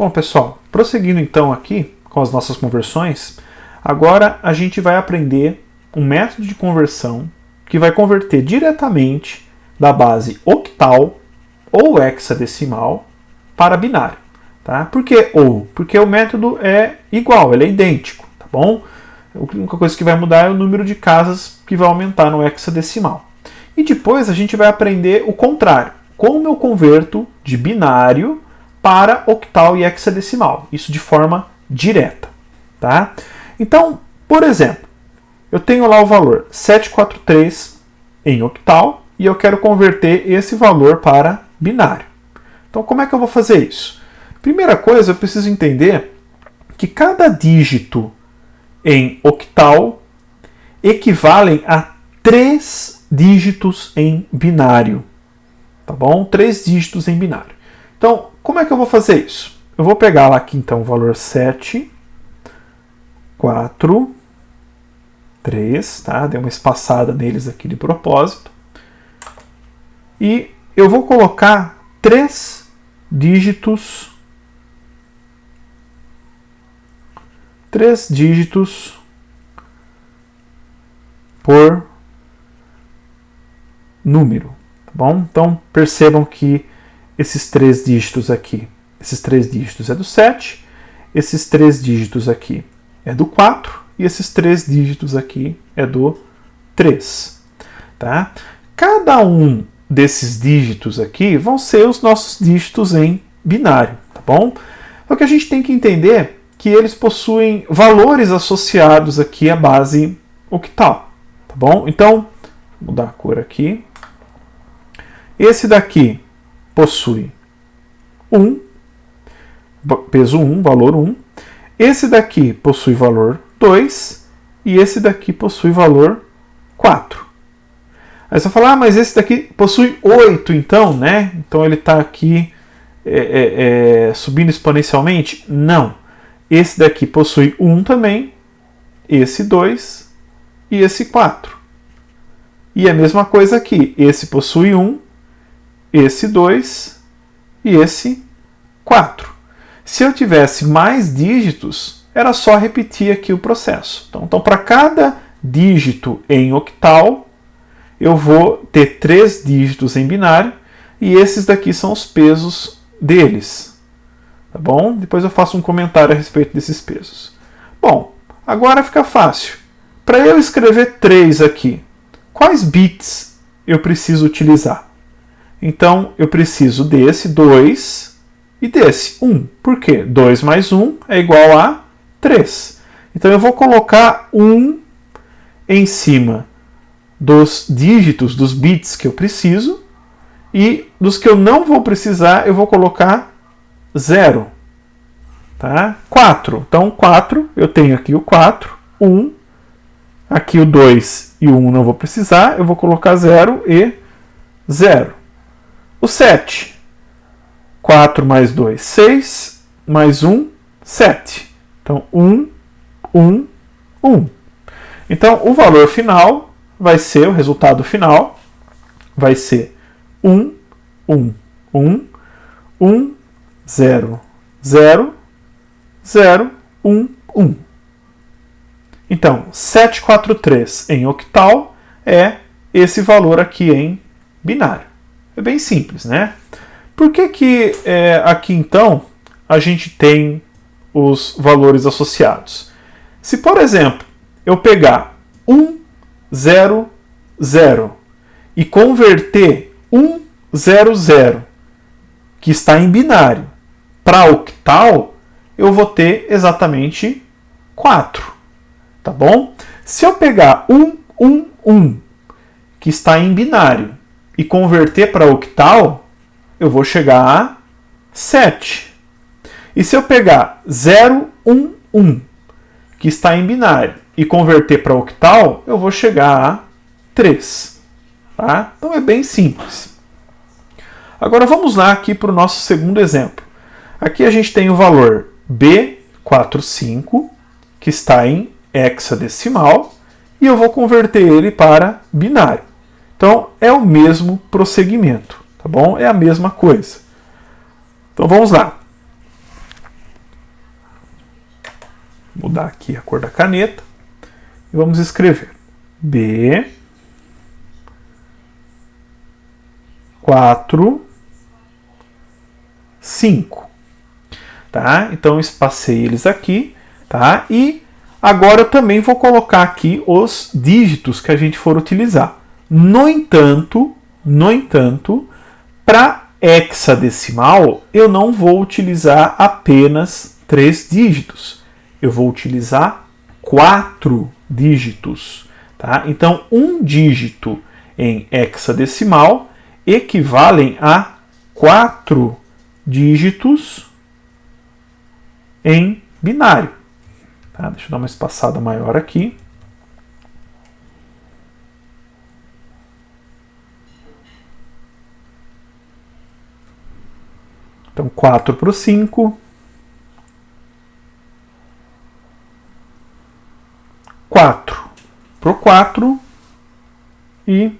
Bom, pessoal, prosseguindo então aqui com as nossas conversões, agora a gente vai aprender um método de conversão que vai converter diretamente da base octal ou hexadecimal para binário. Tá? Por que ou? Porque o método é igual, ele é idêntico, tá bom? A única coisa que vai mudar é o número de casas que vai aumentar no hexadecimal. E depois a gente vai aprender o contrário. Como eu converto de binário para octal e hexadecimal. Isso de forma direta. Tá? Então, por exemplo, eu tenho lá o valor 743 em octal e eu quero converter esse valor para binário. Então, como é que eu vou fazer isso? Primeira coisa, eu preciso entender que cada dígito em octal equivalem a 3 dígitos em binário. Tá bom? 3 dígitos em binário. Então, como é que eu vou fazer isso? Eu vou pegar lá aqui então o valor 7, 4, 3, tá? Dei uma espaçada neles aqui de propósito. E eu vou colocar 3 dígitos por número, tá bom? Então percebam que esses 3 dígitos aqui, esses 3 dígitos é do 7, esses 3 dígitos aqui é do 4 e esses 3 dígitos aqui é do 3, tá? Cada um desses dígitos aqui vão ser os nossos dígitos em binário, tá bom? Só que a gente tem que entender que eles possuem valores associados aqui à base octal, tá bom? Então, vou mudar a cor aqui. Esse daqui possui 1, peso 1, valor 1. Esse daqui possui valor 2 e esse daqui possui valor 4. Aí você vai falar, mas esse daqui possui 8 então, né? Então ele está aqui subindo exponencialmente? Não. Esse daqui possui 1 também, esse 2 e esse 4. E a mesma coisa aqui, esse possui 1, esse 2 e esse 4. Se eu tivesse mais dígitos, era só repetir aqui o processo. Então para cada dígito em octal, eu vou ter 3 dígitos em binário e esses daqui são os pesos deles. Tá bom? Depois eu faço um comentário a respeito desses pesos. Bom, agora fica fácil. Para eu escrever 3 aqui, quais bits eu preciso utilizar? Então, eu preciso desse 2 e desse 1. Por quê? 2 mais 1 é igual a 3. Então, eu vou colocar 1 em cima dos dígitos, dos bits que eu preciso, e dos que eu não vou precisar, eu vou colocar 0. Tá? 4. Então, 4, eu tenho aqui o 4, 1, aqui o 2 e o 1 não vou precisar, eu vou colocar 0 e 0. O 7. 4 mais 2, 6, mais 1, 7. Então, 1, 1, 1. Então, o valor final vai ser, o resultado final, vai ser 1, 1, 1, 1, 0, 0, 0, 1, 1. Então, 743 em octal é esse valor aqui em binário. É bem simples, né? Por que aqui, então, a gente tem os valores associados? Se, por exemplo, eu pegar 1, 0, 0 e converter 1, 0, 0, que está em binário, para octal, eu vou ter exatamente 4. Tá bom? Se eu pegar 1, 1, 1, que está em binário, e converter para octal, eu vou chegar a 7. E se eu pegar 0, 1, 1, que está em binário, e converter para octal, eu vou chegar a 3. Tá? Então é bem simples. Agora vamos lá aqui para o nosso segundo exemplo. Aqui a gente tem o valor B45, que está em hexadecimal, e eu vou converter ele para binário. Então é o mesmo prosseguimento, tá bom? É a mesma coisa. Então vamos lá. mudar aqui a cor da caneta. E vamos escrever B 4 5. Tá? Então eu espacei eles aqui, tá? E agora eu também vou colocar aqui os dígitos que a gente for utilizar. No entanto, para hexadecimal eu não vou utilizar apenas 3 dígitos. Eu vou utilizar 4 dígitos, tá? Então um dígito em hexadecimal equivalem a 4 dígitos em binário. Tá? Deixa eu dar uma espaçada maior aqui. Então 4 para o 5. 4 para o 4 e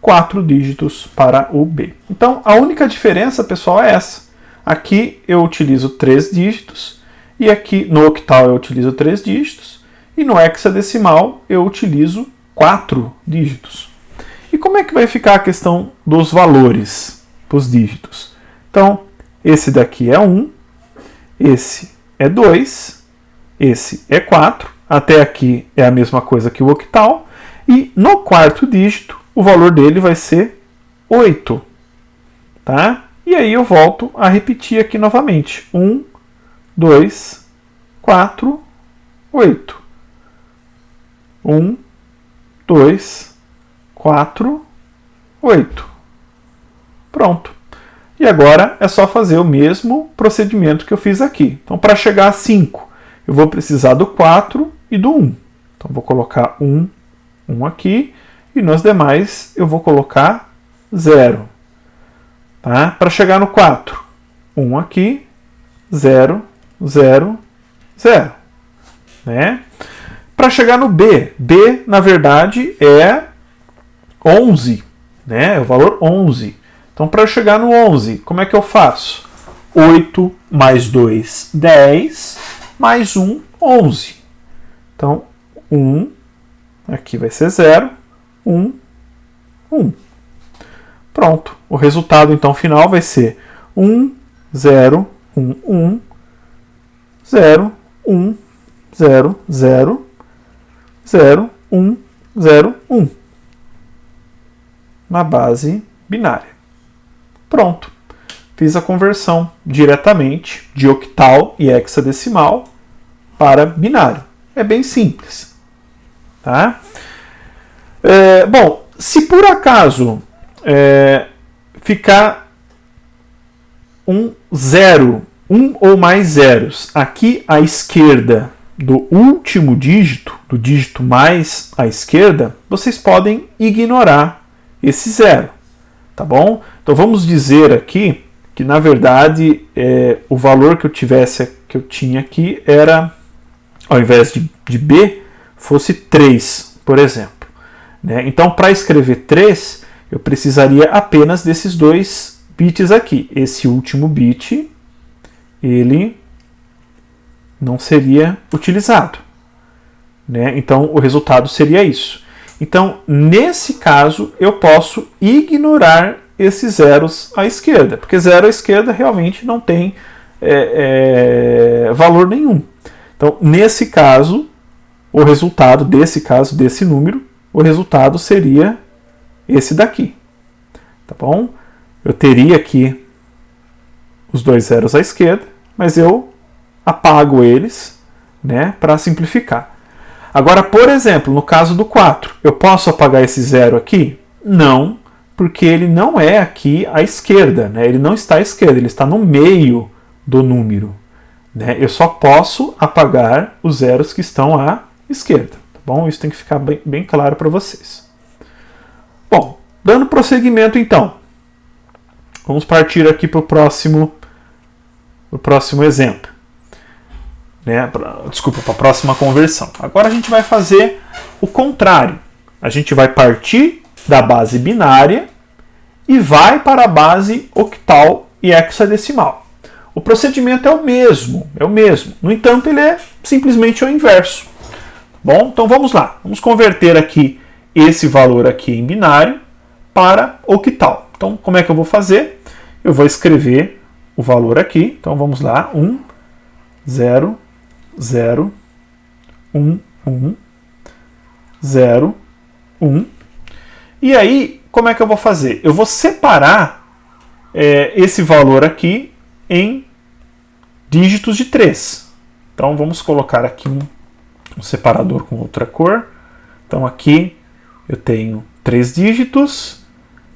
4 dígitos para o B. Então, a única diferença, pessoal, é essa. Aqui eu utilizo 3 dígitos, e aqui no octal eu utilizo 3 dígitos, e no hexadecimal eu utilizo 4 dígitos. E como é que vai ficar a questão dos valores, dos dígitos? Então, esse daqui é 1, esse é 2, esse é 4, até aqui é a mesma coisa que o octal, e no quarto dígito o valor dele vai ser 8. Tá? E aí eu volto a repetir aqui novamente. 1, 2, 4, 8. 1, 2, 4, 8. Pronto. E agora é só fazer o mesmo procedimento que eu fiz aqui. Então, para chegar a 5, eu vou precisar do 4 e do 1. Então, vou colocar 1 aqui. E nos demais eu vou colocar 0. Tá? Para chegar no 4, 1 aqui, 0, 0, 0. Né? Para chegar no B, B na verdade é 11. Né? É o valor 11. Então para chegar no 11, como é que eu faço? 8 mais 2, 10, mais 1, 11. Então 1, aqui vai ser 0. 1, 1. Pronto. O resultado, então, final vai ser 1, 0, 1, 1, 0, 1, 0, 0, 0, 1, 0, 1. Na base binária. Pronto. Fiz a conversão diretamente de octal e hexadecimal para binário. É bem simples. Tá? Bom, se por acaso ficar um zero, um ou mais zeros aqui à esquerda do último dígito, do dígito mais à esquerda, vocês podem ignorar esse zero, tá bom? Então vamos dizer aqui que na verdade o valor que eu tinha aqui era, ao invés de B, fosse 3, por exemplo. Né? Então, para escrever 3, eu precisaria apenas desses 2 bits aqui. Esse último bit, ele não seria utilizado. Né? Então, o resultado seria isso. Então, nesse caso, eu posso ignorar esses zeros à esquerda, porque zero à esquerda realmente não tem valor nenhum. Então, nesse caso, o resultado desse número, o resultado seria esse daqui. Tá bom? Eu teria aqui os 2 zeros à esquerda, mas eu apago eles, né, para simplificar. Agora, por exemplo, no caso do 4, eu posso apagar esse zero aqui? Não, porque ele não é aqui à esquerda, né? Ele não está à esquerda, ele está no meio do número. Né? Eu só posso apagar os zeros que estão à esquerda. Bom, isso tem que ficar bem claro para vocês. Bom, dando prosseguimento então, vamos partir aqui para o próximo exemplo. Né? Para a próxima conversão. Agora a gente vai fazer o contrário. A gente vai partir da base binária e vai para a base octal e hexadecimal. O procedimento é o mesmo. No entanto, ele é simplesmente o inverso. Bom, então vamos lá. Vamos converter aqui esse valor aqui em binário para octal. Então, como é que eu vou fazer? Eu vou escrever o valor aqui. Então, vamos lá. 1, 0, 0, 1, 1, 0, 1. E aí, como é que eu vou fazer? Eu vou separar esse valor aqui em dígitos de 3. Então, vamos colocar aqui um separador com outra cor. Então, aqui eu tenho 3 dígitos.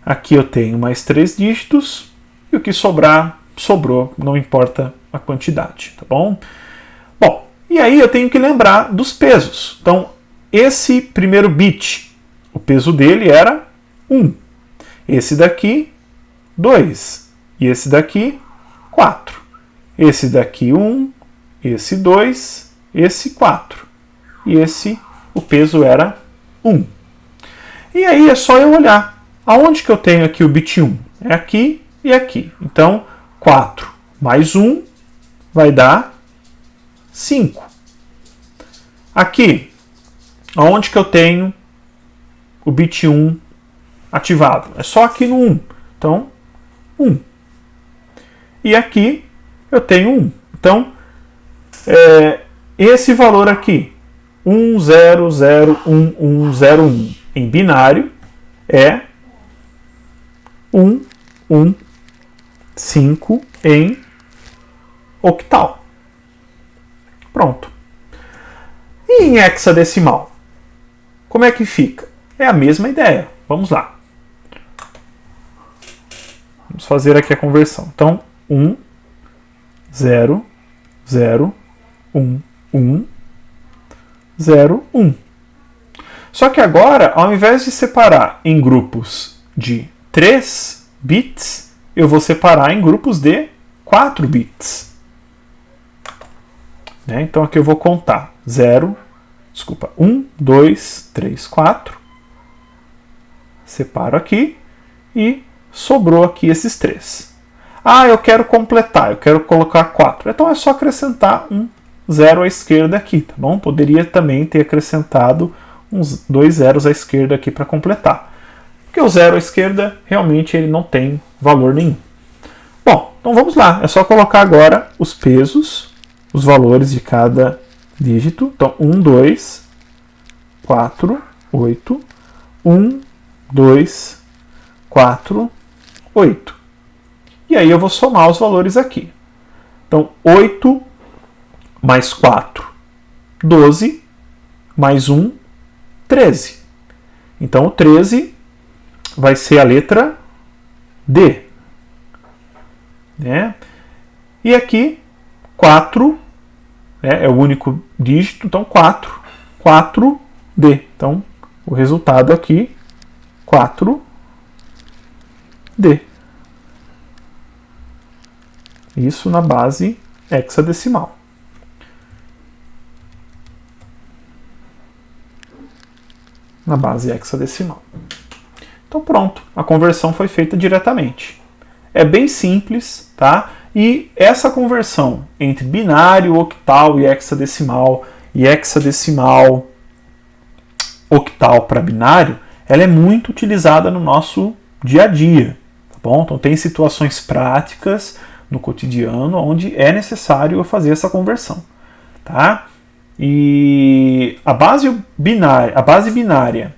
Aqui eu tenho mais 3 dígitos. E o que sobrar, sobrou. Não importa a quantidade, tá bom? Bom, e aí eu tenho que lembrar dos pesos. Então, esse primeiro bit, o peso dele era 1. Esse daqui, 2. E esse daqui, 4. Esse daqui, 1. Esse, 2. Esse, 4. E esse, o peso era 1. E aí é só eu olhar. Aonde que eu tenho aqui o bit 1? É aqui e aqui. Então, 4 mais 1 vai dar 5. Aqui, aonde que eu tenho o bit 1 ativado? É só aqui no 1. Então, 1. E aqui eu tenho 1. Então, esse valor aqui, 10011101 em binário, é 115 em octal. Pronto. E em hexadecimal? Como é que fica? É a mesma ideia. Vamos lá. Vamos fazer aqui a conversão. Então, 1, 0, 0, 1, 1, 0, 1. Só que agora, ao invés de separar em grupos de 3 bits, eu vou separar em grupos de 4 bits. Então aqui eu vou contar 1, 2, 3, 4. Separo aqui e sobrou aqui esses 3. Ah, eu quero completar, eu quero colocar 4. Então é só acrescentar um 0 à esquerda aqui, tá bom? Poderia também ter acrescentado uns 2 zeros à esquerda aqui para completar. Porque o 0 à esquerda, realmente, ele não tem valor nenhum. Bom, então vamos lá. É só colocar agora os pesos, os valores de cada dígito. Então, 1, 2, 4, 8. 1, 2, 4, 8. E aí eu vou somar os valores aqui. Então, 8 mais 4, 12, mais 1, 13. Então, o 13 vai ser a letra D. E aqui, 4 é o único dígito, então 4, 4D. Então, o resultado aqui, 4D. Isso na base hexadecimal. Na base hexadecimal. Então pronto, a conversão foi feita diretamente. É bem simples, tá? E essa conversão entre binário, octal e hexadecimal octal para binário, ela é muito utilizada no nosso dia a dia, tá bom? Então tem situações práticas no cotidiano onde é necessário eu fazer essa conversão, tá? E a base binária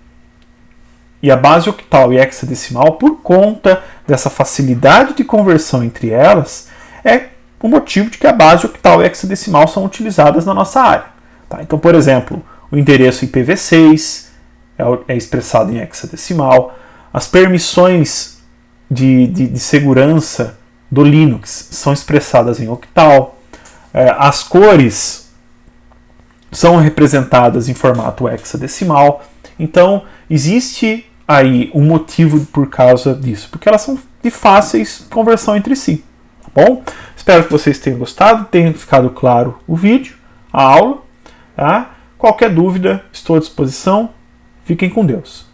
e a base octal e hexadecimal, por conta dessa facilidade de conversão entre elas, é o motivo de que a base octal e hexadecimal são utilizadas na nossa área. Tá? Então, por exemplo, o endereço IPv6 é expressado em hexadecimal, as permissões de segurança do Linux são expressadas em octal, as cores são representadas em formato hexadecimal. Então, existe aí um motivo por causa disso, porque elas são de fáceis conversão entre si, tá bom? Espero que vocês tenham gostado, tenha ficado claro o vídeo, a aula, tá? Qualquer dúvida, estou à disposição. Fiquem com Deus.